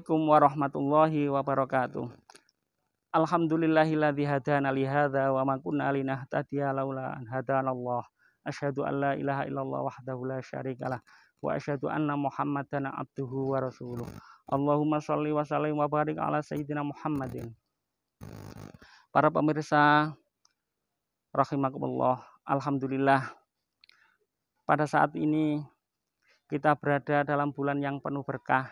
Assalamualaikum warahmatullahi wabarakatuh. Alhamdulillahilladzi hadana li hadza wa ma kunna linahtadiya laula an hadanallah. Asyhadu an la ilaha illallah wahdahu la syarikalah wa asyhadu anna Muhammadan abduhu wa rasuluh. Allahumma shalli wa sallim wa barik ala sayyidina Muhammadin. Para pemirsa rahimakumullah, alhamdulillah pada saat ini kita berada dalam bulan yang penuh berkah.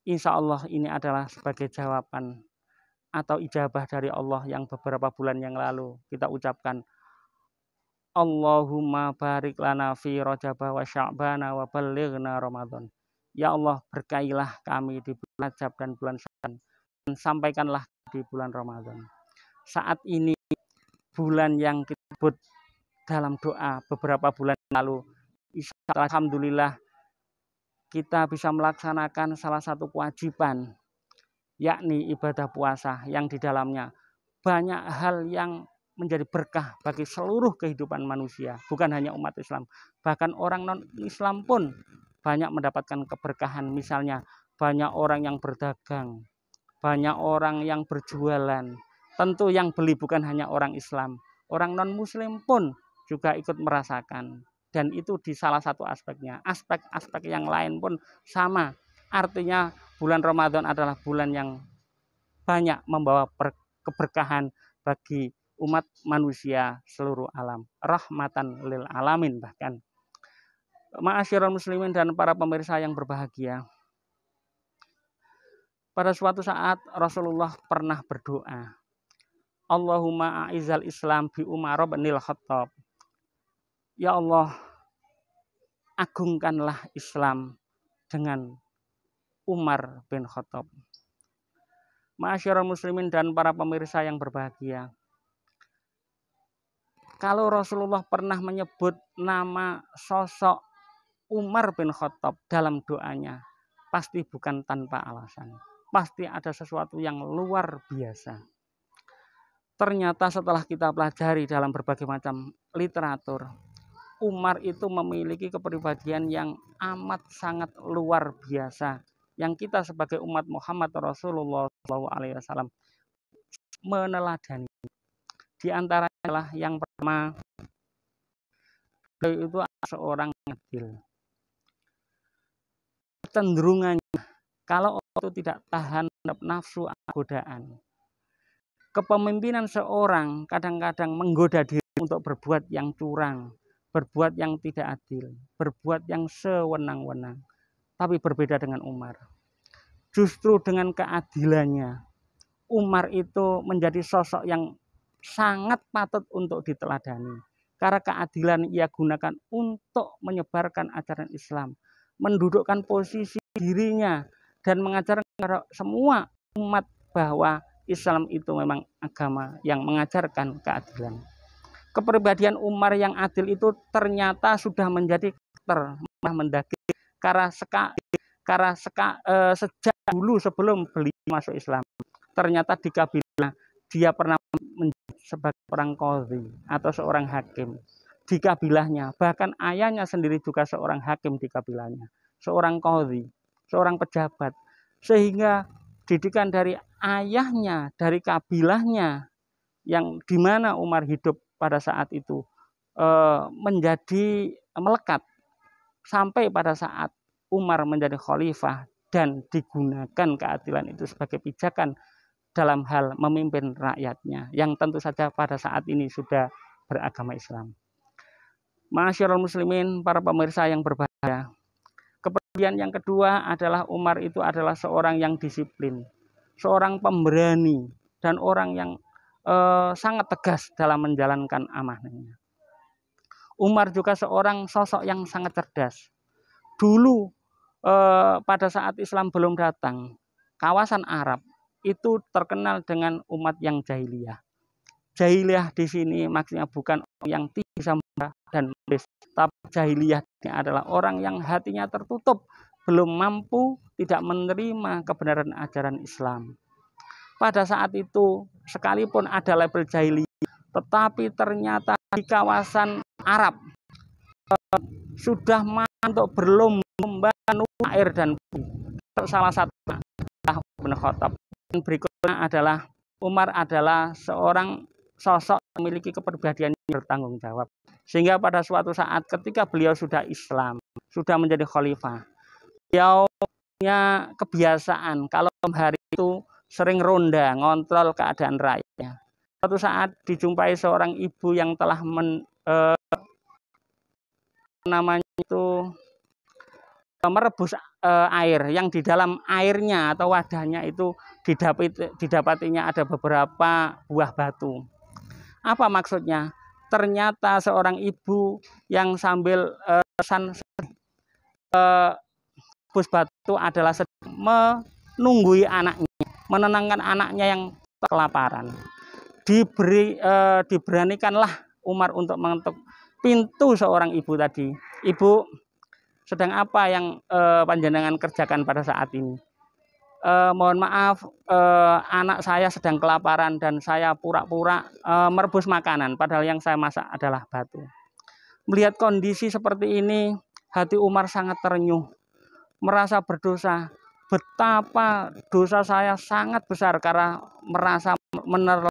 Insya Allah ini adalah sebagai jawaban atau ijabah dari Allah yang beberapa bulan yang lalu kita ucapkan, Allahumma barik lana fi Rajab wa Sya'bana wa ballighna Ramadan. Ya Allah, berkailah kami di bulan Rajab dan bulan Sya'ban, dan sampaikanlah di bulan Ramadan. Saat ini bulan yang kita sebut dalam doa beberapa bulan lalu, alhamdulillah kita bisa melaksanakan salah satu kewajiban, yakni ibadah puasa yang di dalamnya banyak hal yang menjadi berkah bagi seluruh kehidupan manusia, bukan hanya umat Islam, bahkan orang non-Islam pun banyak mendapatkan keberkahan. Misalnya banyak orang yang berdagang, banyak orang yang berjualan. Tentu yang beli bukan hanya orang Islam, orang non-Muslim pun juga ikut merasakan. Dan itu di salah satu aspeknya. Aspek-aspek yang lain pun sama. Artinya bulan Ramadan adalah bulan yang banyak membawa keberkahan bagi umat manusia seluruh alam. Rahmatan lil alamin bahkan. Ma'asyiral muslimin dan para pemirsa yang berbahagia. Pada suatu saat Rasulullah pernah berdoa, Allahumma a'izal Islam bi Umar bin Khattab. Ya Allah, agungkanlah Islam dengan Umar bin Khattab. Ma'asyiral muslimin dan para pemirsa yang berbahagia. Kalau Rasulullah pernah menyebut nama sosok Umar bin Khattab dalam doanya, pasti bukan tanpa alasan. Pasti ada sesuatu yang luar biasa. Ternyata setelah kita pelajari dalam berbagai macam literatur, Umar itu memiliki kepribadian yang amat sangat luar biasa, yang kita sebagai umat Muhammad Rasulullah SAW meneladani. Di antaranya adalah yang pertama, beliau itu seorang adil. Kecenderungannya kalau itu tidak tahan nafsu godaan. Kepemimpinan seorang kadang-kadang menggoda diri untuk berbuat yang curang, berbuat yang tidak adil, berbuat yang sewenang-wenang. Tapi berbeda dengan Umar. Justru dengan keadilannya, Umar itu menjadi sosok yang sangat patut untuk diteladani. Karena keadilan ia gunakan untuk menyebarkan ajaran Islam, mendudukkan posisi dirinya, dan mengajarkan kepada semua umat bahwa Islam itu memang agama yang mengajarkan keadilan. Kepribadian Umar yang adil itu ternyata sudah menjadi karakter mendaki karena sejak dulu sebelum beliau masuk Islam. Ternyata di kabilah dia pernah menjadi sebagai orang qadhi atau seorang hakim di kabilahnya. Bahkan ayahnya sendiri juga seorang hakim di kabilahnya, seorang qadhi, seorang pejabat. Sehingga didikan dari ayahnya, dari kabilahnya yang dimana Umar hidup pada saat itu menjadi melekat sampai pada saat Umar menjadi khalifah dan digunakan keadilan itu sebagai pijakan dalam hal memimpin rakyatnya yang tentu saja pada saat ini sudah beragama Islam. Ma'asyiral muslimin, para pemirsa yang berbahagia. Kepribadian yang kedua adalah Umar itu adalah seorang yang disiplin, seorang pemberani, dan orang yang sangat tegas dalam menjalankan amanahnya. Umar juga seorang sosok yang sangat cerdas. Dulu pada saat Islam belum datang, kawasan Arab itu terkenal dengan umat yang jahiliyah. Jahiliyah di sini maksudnya bukan orang yang tidak bisa membaca dan menulis, tapi jahiliyah ini adalah orang yang hatinya tertutup, belum mampu, tidak menerima kebenaran ajaran Islam. Pada saat itu, sekalipun ada label jahiliyah, tetapi ternyata di kawasan Arab sudah untuk berlomba nuh air dan salah satu bin Khattab. Dan berikutnya adalah Umar adalah seorang sosok yang memiliki kepribadian yang bertanggung jawab. Sehingga pada suatu saat ketika beliau sudah Islam, sudah menjadi khalifah, beliau punya kebiasaan kalau hari itu sering ronda, ngontrol keadaan rakyatnya. Suatu saat dijumpai seorang ibu yang telah merebus air, yang di dalam airnya atau wadahnya itu didapatinya ada beberapa buah batu. Apa maksudnya? Ternyata seorang ibu yang sambil rebus batu adalah sedang menunggui anaknya, menenangkan anaknya yang kelaparan. Diberanikanlah Umar untuk mengetuk pintu seorang ibu tadi. Ibu, sedang apa yang panjenengan kerjakan pada saat ini? Mohon maaf, anak saya sedang kelaparan dan saya pura-pura merebus makanan, padahal yang saya masak adalah batu. Melihat kondisi seperti ini, hati Umar sangat terenyuh, merasa berdosa. Betapa dosa saya sangat besar karena merasa menelar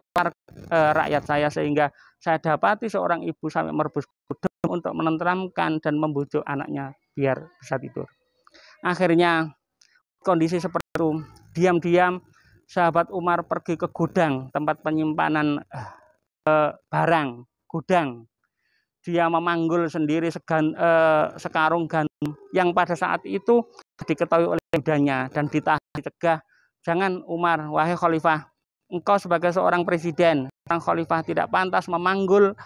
rakyat saya, sehingga saya dapati seorang ibu sampai merebus gudeg untuk menenteramkan dan membujuk anaknya biar bisa tidur. Akhirnya kondisi seperti itu, diam-diam sahabat Umar pergi ke gudang, tempat penyimpanan barang, gudang. Dia memanggul sendiri sekarung gandum yang pada saat itu diketahui oleh budanya dan dicegah. Jangan Umar, wahai khalifah, engkau sebagai seorang presiden, seorang khalifah tidak pantas memanggul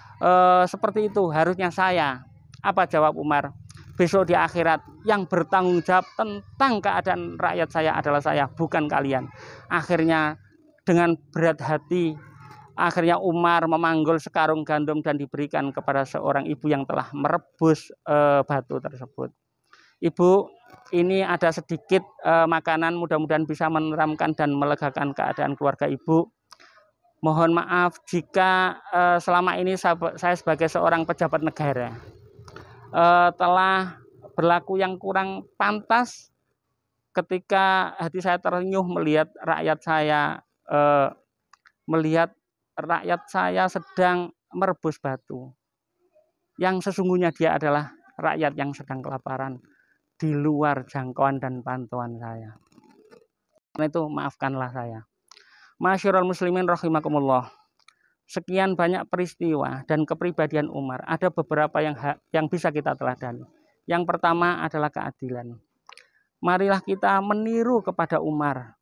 seperti itu, harusnya saya. Apa jawab Umar? Besok di akhirat yang bertanggung jawab tentang keadaan rakyat saya adalah saya, bukan kalian. Akhirnya dengan berat hati, akhirnya Umar memanggul sekarung gandum dan diberikan kepada seorang ibu yang telah merebus batu tersebut. Ibu, ini ada sedikit makanan, mudah-mudahan bisa meneramkan dan melegakan keadaan keluarga ibu. Mohon maaf jika selama ini saya sebagai seorang pejabat negara telah berlaku yang kurang pantas ketika hati saya terenyuh melihat rakyat saya sedang merebus batu. Yang sesungguhnya dia adalah rakyat yang sedang kelaparan di luar jangkauan dan pantauan saya. Karena itu maafkanlah saya. Masyarul muslimin rahimakumullah. Sekian banyak peristiwa dan kepribadian Umar. Ada beberapa yang bisa kita teladani. Yang pertama adalah keadilan. Marilah kita meniru kepada Umar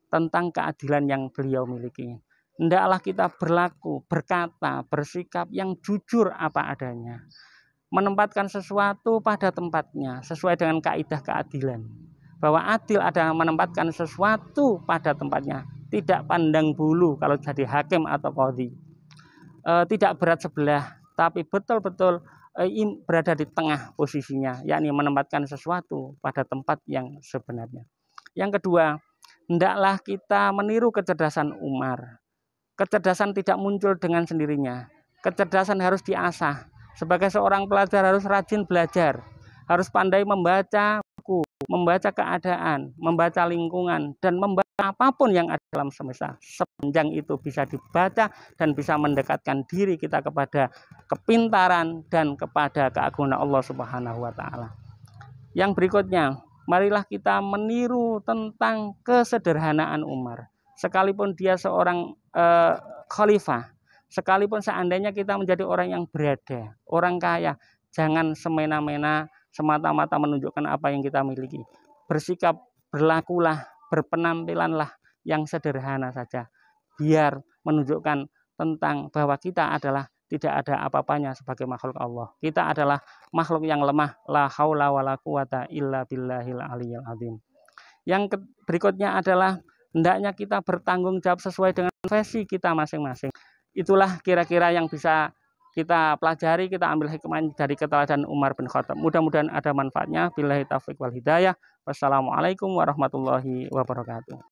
tentang keadilan yang beliau miliki. Hendaklah kita berlaku, berkata, bersikap yang jujur apa adanya. Menempatkan sesuatu pada tempatnya sesuai dengan kaidah keadilan. Bahwa adil adalah menempatkan sesuatu pada tempatnya. Tidak pandang bulu kalau jadi hakim atau qadhi. Tidak berat sebelah, tapi betul-betul berada di tengah posisinya, yakni menempatkan sesuatu pada tempat yang sebenarnya. Yang kedua, hendaklah kita meniru kecerdasan Umar. Kecerdasan tidak muncul dengan sendirinya. Kecerdasan harus diasah. Sebagai seorang pelajar harus rajin belajar, harus pandai membaca buku, membaca keadaan, membaca lingkungan, dan membaca apapun yang ada dalam semesta. Sepanjang itu bisa dibaca dan bisa mendekatkan diri kita kepada kepintaran dan kepada keagungan Allah Subhanahu wa Ta'ala. Yang berikutnya, marilah kita meniru tentang kesederhanaan Umar. Sekalipun dia seorang khalifah, sekalipun seandainya kita menjadi orang yang berada, orang kaya, jangan semena-mena semata-mata menunjukkan apa yang kita miliki. Bersikap, berlakulah, berpenampilanlah yang sederhana saja, biar menunjukkan tentang bahwa kita adalah tidak ada apa-apanya sebagai makhluk Allah. Kita adalah makhluk yang lemah, la haula wala quwata illa billahil aliyyil azim. Yang berikutnya adalah hendaknya kita bertanggung jawab sesuai dengan profesi kita masing-masing. Itulah kira-kira yang bisa kita pelajari, kita ambil hikmah dari keteladanan Umar bin Khattab. Mudah-mudahan ada manfaatnya. Billahi taufiq wal hidayah. Wassalamualaikum warahmatullahi wabarakatuh.